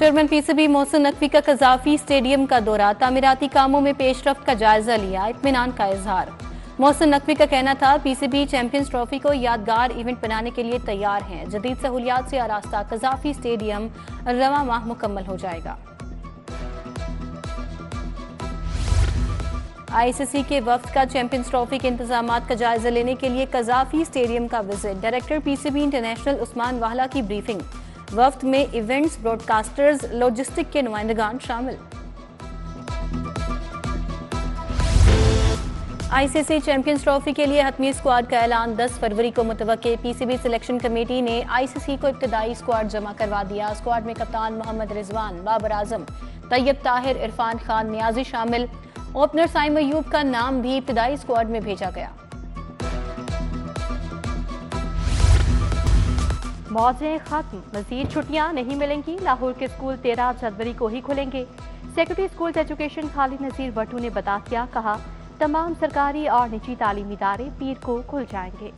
Chairman PCB Mohsin Naqvi का Gaddafi stadium का दौरा, तामीराती कामों में पेशरफ्त का जायजा लिया, इत्मीनान का इजहार। मोहसिन नकवी का कहना था पीसीबी चैंपियंस ट्रॉफी को यादगार इवेंट बनाने के लिए तैयार हैं। जदीद सहूलियात से आरास्ता कजाफी स्टेडियम रवां माह मुकम्मल हो जाएगा। आईसीसी के वफ्द का चैंपियंस ट्रॉफी के इंतजामात का जायजा लेने के लिए कजाफी स्टेडियम का visit, director PCB international Usman Wahla की ब्रीफिंग। वफ्द में इवेंट्स, ब्रॉडकास्टर्स, लॉजिस्टिक के नुमाइंदगान शामिल। आईसीसी चैंपियंस ट्रॉफी के लिए हतमी स्क्वाड का ऐलान 10 फरवरी को मुतवक्के। पीसीबी सिलेक्शन कमेटी ने आईसीसी को इब्तदाई स्क्वाड जमा करवा दिया। स्क्वाड में कप्तान मोहम्मद रिजवान, बाबर आजम, तैयब ताहिर, इरफान खान, नियाजी शामिल। ओपनर साइम अयूब का नाम भी इब्तदाई स्क्वाड में भेजा गया। मौजें खत्म, मजीद छुट्टियां नहीं मिलेंगी। लाहौर के स्कूल 13 जनवरी को ही खुलेंगे। सेक्रेटरी स्कूल एजुकेशन खालिद नजीर भट्टू ने बता दिया, कहा तमाम सरकारी और निजी तालीमी इदारे पीर को खुल जाएंगे।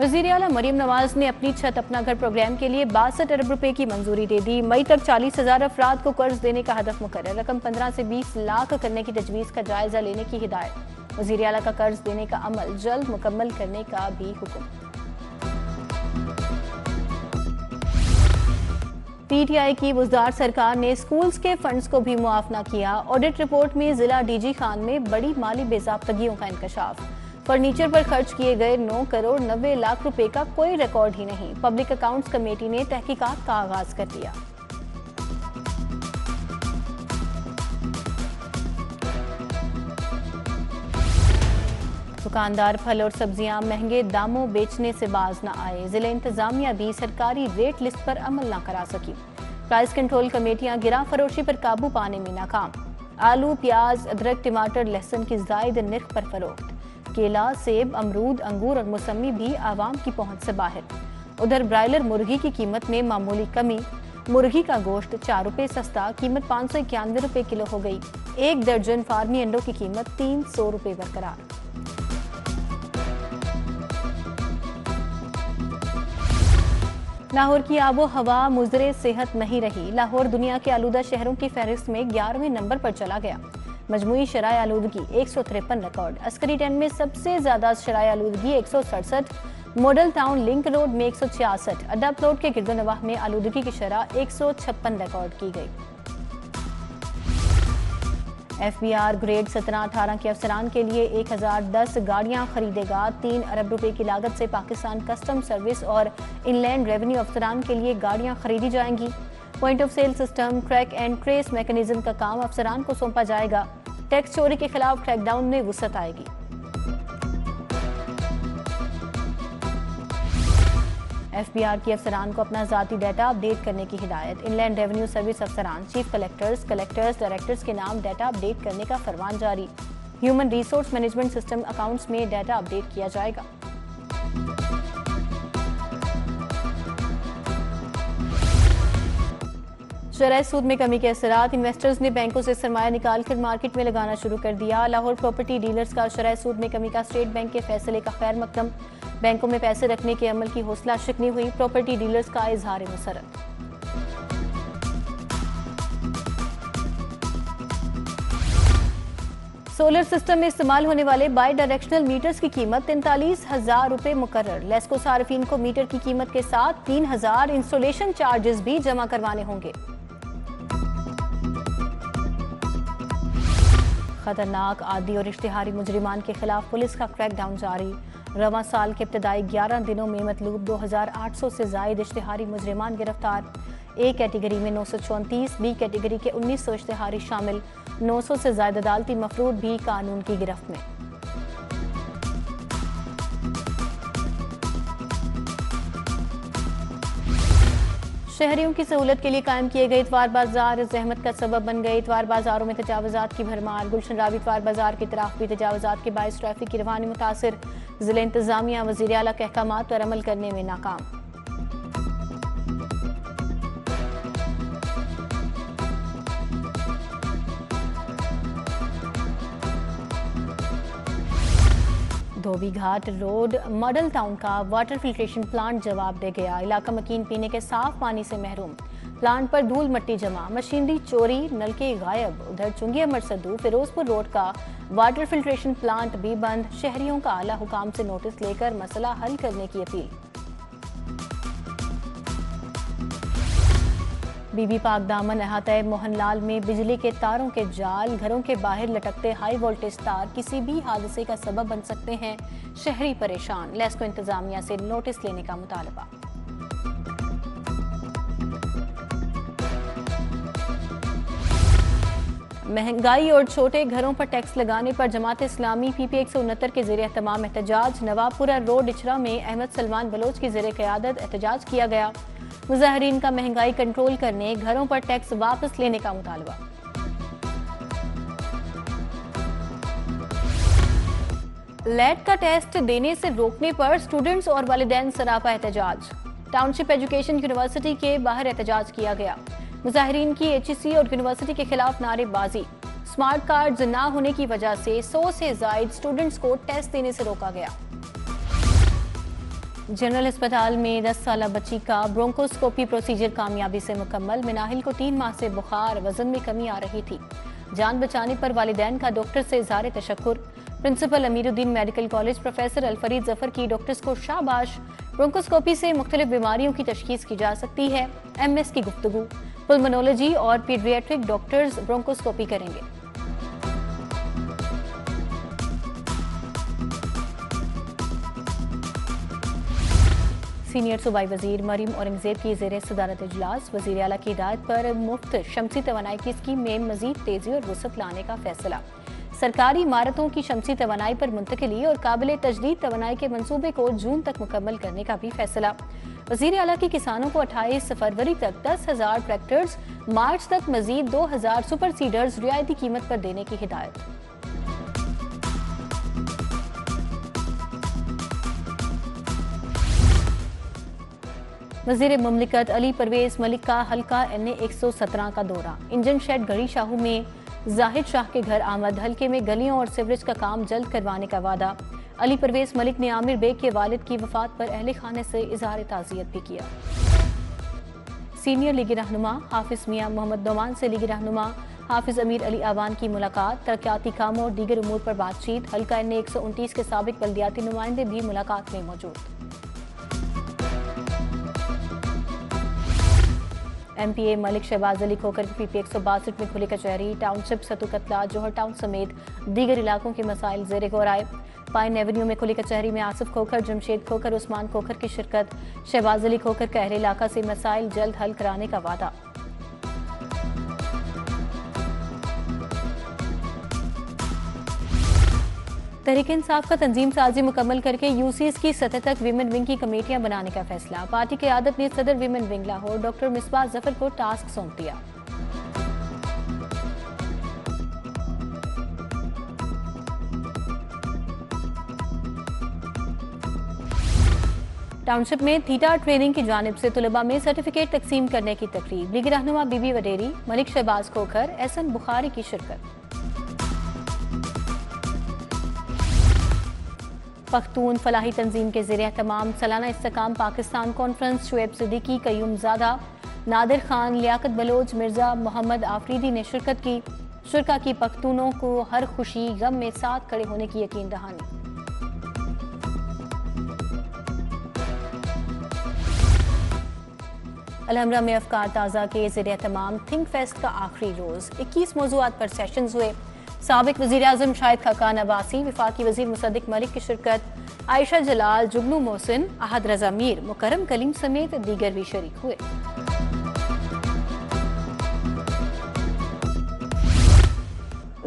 वज़ीर आला मरीम नवाज ने अपनी छत अपना घर प्रोग्राम के लिए 62 अरब रुपए की मंजूरी दे दी। मई तक 40,000 अफराद को कर्ज देने का हदफ मुकर्रर, रकम 15 से 20 लाख करने की तजवीज़ का जायजा लेने की हिदायत। वज़ीर आला का कर्ज देने का अमल जल्द मुकम्मल करने का भी हुक्म। पीटीआई की बुज़दार सरकार ने स्कूल्स के फंड्स को भी मुआफ न किया। ऑडिट रिपोर्ट में जिला डीजी खान में बड़ी माली बेज़ाब्तगियों का इंकशाफ। फर्नीचर पर खर्च किए गए 9 करोड़ 90 लाख रुपए का कोई रिकॉर्ड ही नहीं। पब्लिक अकाउंट्स कमेटी ने तहकीकात का आगाज कर दिया। दुकानदार फल और सब्जियां महंगे दामों बेचने से बाज न आए। जिला इंतजामिया भी सरकारी रेट लिस्ट पर अमल न करा सकी। प्राइस कंट्रोल कमेटियां गिरा फरोशी पर काबू पाने में नाकाम। आलू, प्याज, अदरक, टमाटर, लहसुन की जायद निर्ख पर फरोख्त। केला, सेब, अमरूद, अंगूर और मौसमी भी आवाम की पहुंच से बाहर। उधर ब्रायलर मुर्गी की कीमत में मामूली कमी। मुर्गी का गोश्त 4 रुपए सस्ता, कीमत 591 रुपए किलो हो गई। 1 दर्जन फार्मी अंडों की कीमत 300 रुपए बरकरार। लाहौर की आबो हवा मुज़रे सेहत नहीं रही। लाहौर दुनिया के आलूदा शहरों की फहरिस्त में 11वें नंबर पर चला गया। मजमुई शराय आलूदगी 153 रिकॉर्ड। अस्करी 10 में सबसे ज्यादा शराय आलूदगी 167। मॉडल टाउन लिंक रोड में 166। अड्डा प्लॉट के गिरदोनवाह में आलूदगी की शरह 156 रिकॉर्ड की गई। FBR ग्रेड 17-18 के अफसरान के लिए 1010 गाड़ियां खरीदेगा। 3 अरब रुपए की लागत से पाकिस्तान कस्टम सर्विस और इनलैंड रेवेन्यू अफसरान के लिए गाड़ियां खरीदी जाएंगी। Point of sale system, track and trace mechanism का काम अफसरान को सौंपा जाएगा। टैक्स चोरी के खिलाफ क्रैकडाउन में वुसअत आएगी। FBR की अफसरान को अपना ज़ाती डाटा अपडेट करने की हिदायत। इनलैंड रेवेन्यू सर्विस अफसरान, चीफ कलेक्टर्स, डायरेक्टर्स के नाम डाटा अपडेट करने का फरमान जारी। Human resource management system accounts में डाटा अपडेट किया जाएगा। शरह सूद में कमी के असरात। इन्वेस्टर्स ने बैंकों से सरमाया निकाल कर मार्केट में लगाना शुरू कर दिया। लाहौर प्रॉपर्टी डीलर्स का शरह सूद में कमी का स्टेट बैंक के फैसले का खैर मकदम। बैंकों में पैसे रखने के अमल की हौसला शिकनी हुई। प्रॉपर्टी डीलर्स का इजहार मसरत। सोलर सिस्टम में इस्तेमाल होने वाले बाई डायरेक्शनल मीटर्स की कीमत 43,000 रुपए मुकर्रर। लेस्को सार्फिन को मीटर की कीमत के साथ 3,000 इंस्टॉलेशन चार्जेस भी जमा करवाने होंगे। खतरनाक आदि और इश्तिहारी मुजरिमान के खिलाफ पुलिस का क्रैकडाउन जारी। रवां साल के इब्तदाई 11 दिनों में मतलूब 2,800 से जायद इश्तिहारी मुजरिमान गिरफ्तार। ए कैटेगरी में 934, बी कैटेगरी के 1900 इश्तिहारी शामिल। 900 से ज्यादा अदालती मफरूद भी कानून की गिरफ्त में। शहरियों की सहूलत के लिए कायम किए गए इतवार बाजार जहमत का सबब बन गए। इतवार बाजारों में तजावजात की भरमार। गुलशन रावी इतवार बाजार की तरफ भी तजावजात के बायस ट्रैफिक की रवानी मुतासिर। जिला इंतजामिया वज़ीर आला के अहकामात पर अमल करने में नाकाम। धोबी घाट रोड मॉडल टाउन का वाटर फिल्ट्रेशन प्लांट जवाब दे गया। इलाका मकीन पीने के साफ पानी से महरूम। प्लांट पर धूल मट्टी जमा, मशीनरी चोरी, नलके गायब। उधर चुंगी अमर सद्दू फिरोजपुर रोड का वाटर फिल्ट्रेशन प्लांट भी बंद। शहरियों का आला हुकाम से नोटिस लेकर मसला हल करने की अपील। बीबी पाक दामन अहाता मोहनलाल में बिजली के तारों के जाल, घरों के बाहर लटकते हाई वोल्टेज तार किसी भी हादसे का सबब बन सकते हैं। शहरी परेशान। लेस्को इंतजामिया से नोटिस लेने का मुतालबा। महंगाई और छोटे घरों पर टैक्स लगाने पर जमात इस्लामी PP 169 के ज़रिए तमाम एहतजाज। नवाबपुरा रोड इचरा में अहमद सलमान बलोच की ज़रिए क़यादत एहतजाज किया गया। मुजाहिरीन का महंगाई कंट्रोल करने, घरों पर टैक्स वापस लेने का मुतालबा। लेट का टेस्ट देने से रोकने पर स्टूडेंट्स और वालिदैन सरापा एहतजाज। टाउनशिप एजुकेशन यूनिवर्सिटी के बाहर एहतजाज किया गया। मुजाहिरीन की HEC और यूनिवर्सिटी के खिलाफ नारेबाजी। स्मार्ट कार्ड्स ना होने की वजह से 100 से ज्यादा स्टूडेंट्स को टेस्ट देने से रोका गया। जनरल अस्पताल में 10 साला बच्ची का ब्रोंकोस्कोपी प्रोसीजर कामयाबी से मुकम्मल। मिनाहिल को 3 माह से बुखार, वजन में कमी आ रही थी। जान बचाने पर वालिदैन का डॉक्टर से इज़हार तशक्कुर। Principal Amiruddin medical college professor Alfareed Zafar की डॉक्टर्स को शाबाश। ब्रोंकोस्कोपी से मुख्तलिफ बीमारियों की तशखीस की जा सकती है। MS की गुफ्तगू। पुल्मोनोलॉजी और पीडियाट्रिक डॉक्टर्स ब्रोंकोस्कोपी करेंगे। सीनियर सूबाई वजीर मरीम औरंगजेब की ज़ेर सदारत इजलास। वज़ीर आला की हिदायत पर मुफ्त शमसी तवानाई की स्कीम में मजीद तेजी और वसअत लाने का फैसला। सरकारी इमारतों की शमसी तवानाई पर मुंतकिली और काबिल तजदीद तवानाई के मंसूबे को जून तक मुकम्मल करने का भी फैसला। वज़ीर आला की किसानों को 28 फरवरी तक 10,000 ट्रैक्टर्स, मार्च तक मजीद 2,000 सुपर सीडर्स रियायती कीमत पर देने की हिदायत। वज़ीर मुमलिकत अली परवेज मलिक का हल्का NA 117 का दौरा। इंजन शेड गढ़ी शाहू में जाहिद शाह के घर आमद। हल्के में गलियों और सीवरेज का काम जल्द करवाने का वादा। अली परवेज मलिक ने आमिर बेग के वालिद की वफात पर अहले खाने से इज़हार ताज़ियत भी किया। सीनियर लीगी रहनुमा हाफिज मियां मोहम्मद नोमान से लीगी रहनुमा हाफिज अमीर अली आवान की मुलाकात। तरक्याती कामों और दीगर उमूर पर बातचीत। हल्का NA 129 के साबिक बल्दियाती नुमाइंदे भी मुलाकात में मौजूद। MPA मलिक शहबाज अली खोखर की PP 162 में खुली कचहरी। टाउनशिप सतु कतला, जोहर टाउन समेत दीगर इलाकों के मसाइल ज़ेरे गौर आए। पाइन एवेन्यू में खुली कचहरी में आसिफ खोखर, जमशेद खोखर, उस्मान खोखर की शिरकत। शहबाज अली खोखर का अहले इलाका से मसाइल जल्द हल कराने का वादा। तहरीक इंसाफ का तंजीम साजी मुकम्मल करके UCs की सतह तक वीमेन विंग की कमेटियां बनाने का फैसला। पार्टी की क़यादत ने सदर women wing Lahore doctor Misbah Zafar को टास्क सौंप दिया। टाउनशिप में थीटा ट्रेनिंग की जानिब से तुलबा में सर्टिफिकेट तकसीम करने की तकरीब। लीगी रहनुमा बीबी वडेरी, मलिक शहबाज खोखर, एहसन बुखारी की शिरकत। पख्तून फलाही तंजीम के ज़रिए तमाम सालाना इस्तेकाम पाकिस्तान कॉन्फ्रेंस शुएब सिद्दीकी, कयूम ज़ादा, नादिर खान, लियाकत बलोच, मिर्जा मोहम्मद आफरीदी ने शिरकत की। शुरका की पख्तूनों को हर खुशी गम में साथ खड़े होने की यकीन दहानी। अलहमरा में अफकार ताज़ा के ज़रिए तमाम थिंक फेस्ट का आखिरी रोज़। 21 मौज़ूआत पर सेशंस हुए। साबिक वज़ीर आज़म शाहिद खाकान अब्बासी, वफाकी वज़ीर मुसद्दिक मलिक की शिरकत। आयशा जलाल, जुगनू मोहसिन, अहद रज़ा मीर, मुकरम कलीम समेत दीगर भी शरीक हुए।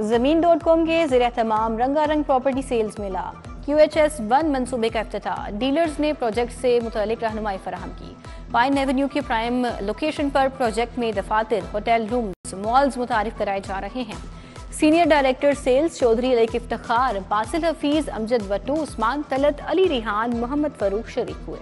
ज़मीन.com के ज़रिए तमाम रंगारंग प्रॉपर्टी सेल्स मेला। QHS 1 मंसूबे का इफ्तिताह। डीलर्स ने प्रोजेक्ट से मुतालिक रहनुमाई फराहम की। पाइन एवेन्यू की प्राइम लोकेशन पर प्रोजेक्ट में दफातर, होटल रूम्स, मॉल्स मुतारिफ कराए जा रहे हैं। Senior director sales Chaudhry Aleeq Iftikhar, Basil Hafeez, Amjad Wattoo, Usman Talat, Ali Rihan, Mohammad Farooq शरीक हुए।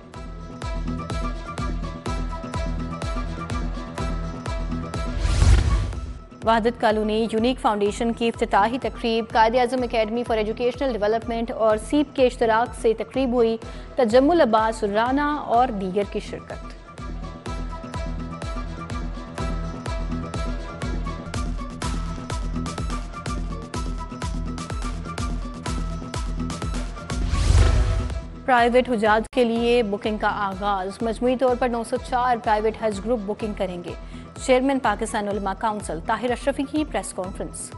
वहादत कॉलोनी यूनिक फाउंडेशन की इफ्तिताही तकरीब, Quaid-e-Azam academy for educational development और सीप के इश्तराक से तकरीब हुई। तजम्मुल अब्बास राना और दीगर की शिरकत। प्राइवेट हुजाज के लिए बुकिंग का आगाज, मजमूई तौर पर 904 प्राइवेट हज ग्रुप बुकिंग करेंगे। चेयरमैन पाकिस्तान उलमा काउंसिल ताहिर अशरफी की प्रेस कॉन्फ्रेंस।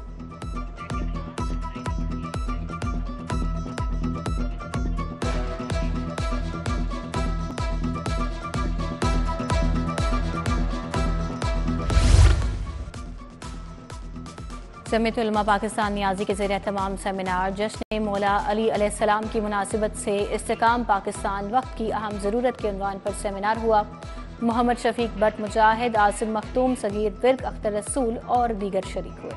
जमीयत उलमा पाकिस्तान नियाजी के ज़रिए तमाम सेमिनार जश्न मौला अली अलैहिस्सलाम की मुनासिबत से इस्तेकाम पाकिस्तान वक्त की अहम ज़रूरत के उन्वान पर सेमिनार हुआ। मोहम्मद शफीक बट मुजाहिद, आसिम मखतूम सगीर, विर्क अख्तर रसूल और दीगर शरीक हुए।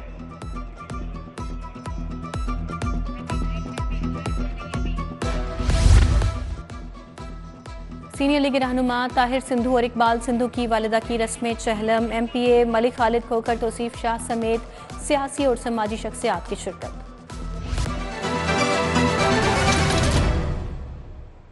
सीनियर लीग रहनुमा ताहिर सिंधु और इकबाल सिंधु की वालिदा की रस्म चहलम, MPA मलिक खालिद खोकर, तौसीफ शाह समेत सियासी और समाजी शख्सियात की शिरकत।